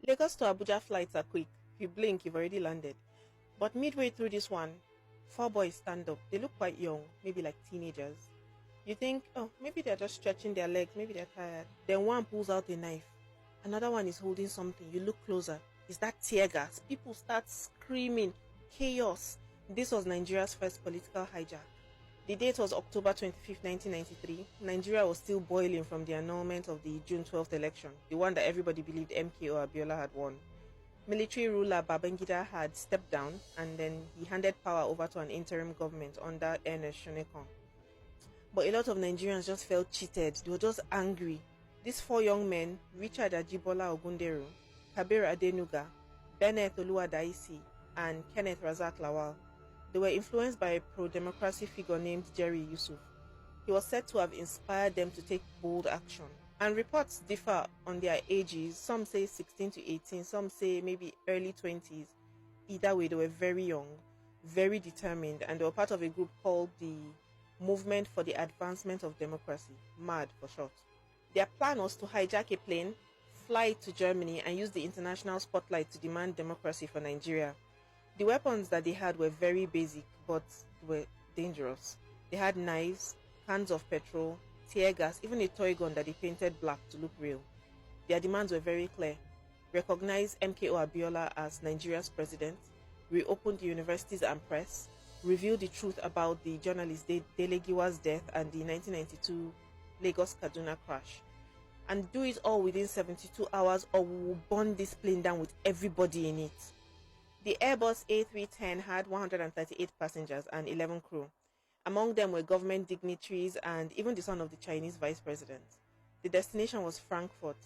Lagos to Abuja flights are quick. If you blink, you've already landed. But midway through this one, four boys stand up. They look quite young, maybe like teenagers. You think, oh, maybe they're just stretching their legs, maybe they're tired. Then one pulls out a knife. Another one is holding something. You look closer. Is that tear gas? People start screaming. Chaos. This was Nigeria's first political hijack. The date was October 25th, 1993. Nigeria was still boiling from the annulment of the June 12th election, the one that everybody believed MKO Abiola had won. Military ruler Babangida had stepped down and then he handed power over to an interim government under Ernest Shonekan. But a lot of Nigerians just felt cheated. They were just angry. These four young men, Richard Ajibola Ogunderu, Kabir Adenuga, Bennett Oluwadaisi, and Kenneth Razak Lawal, they were influenced by a pro-democracy figure named Jerry Yusuf. He was said to have inspired them to take bold action. And reports differ on their ages. Some say 16 to 18, some say maybe early 20s. Either way, they were very young, very determined, and they were part of a group called the Movement for the Advancement of Democracy, MAD for short. Their plan was to hijack a plane, fly it to Germany, and use the international spotlight to demand democracy for Nigeria. The weapons that they had were very basic, but were dangerous. They had knives, cans of petrol, tear gas, even a toy gun that they painted black to look real. Their demands were very clear. Recognize MKO Abiola as Nigeria's president, reopen the universities and press, reveal the truth about the journalist Dele Giwa's death and the 1992 Lagos-Kaduna crash, and do it all within 72 hours or we will burn this plane down with everybody in it. The Airbus A310 had 138 passengers and 11 crew. Among them were government dignitaries and even the son of the Chinese vice president. The destination was Frankfurt,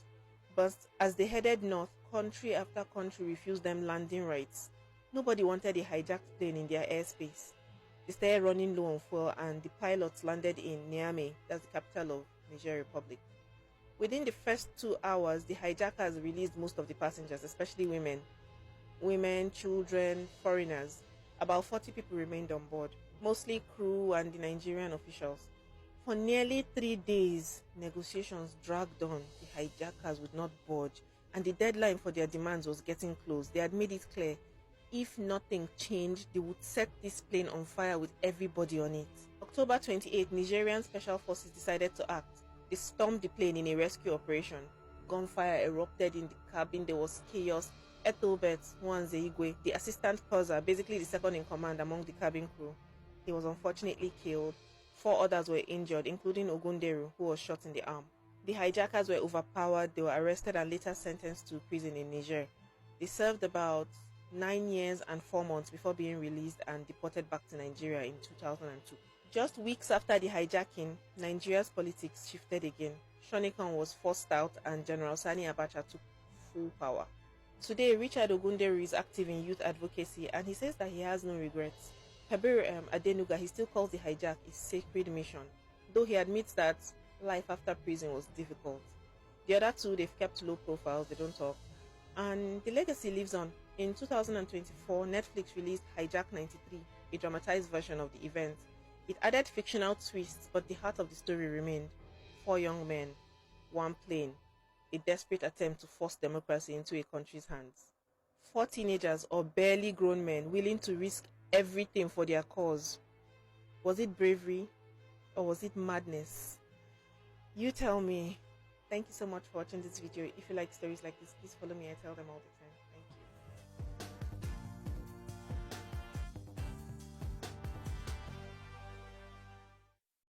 but as they headed north, country after country refused them landing rights. Nobody wanted a hijacked plane in their airspace. They started running low on fuel and the pilots landed in Niamey, that's the capital of Niger Republic. Within the first 2 hours, the hijackers released most of the passengers, especially women, children, foreigners. About 40 people remained on board, mostly crew and the Nigerian officials. For nearly 3 days, negotiations dragged on. The hijackers would not budge, and the deadline for their demands was getting close. They had made it clear, if nothing changed, they would set this plane on fire with everybody on it. October 28, Nigerian special forces decided to act. They stormed the plane in a rescue operation. Gunfire erupted in the cabin. There was chaos. Ethelbert Nwanze, the assistant purser, basically the second in command among the cabin crew, he was unfortunately killed. 4 others were injured, including Ogunderu, who was shot in the arm. The hijackers were overpowered. They were arrested and later sentenced to prison in Niger. They served about 9 years and 4 months before being released and deported back to Nigeria in 2002. Just weeks after the hijacking, Nigeria's politics shifted again. Shonekan was forced out and General Sani Abacha took full power. Today, Richard Ogunderu is active in youth advocacy and he says that he has no regrets. Kabir Adenuga, he still calls the hijack a sacred mission, though he admits that life after prison was difficult. The other two, they've kept low profiles, they don't talk. And the legacy lives on. In 2024, Netflix released Hijack 93, a dramatized version of the event. It added fictional twists, but the heart of the story remained. 4 young men, 1 plane, a desperate attempt to force democracy into a country's hands. 4 teenagers or barely grown men willing to risk everything for their cause. Was it bravery or was it madness? You tell me. Thank you so much for watching this video. If you like stories like this, please follow me. I tell them all the time. Thank you.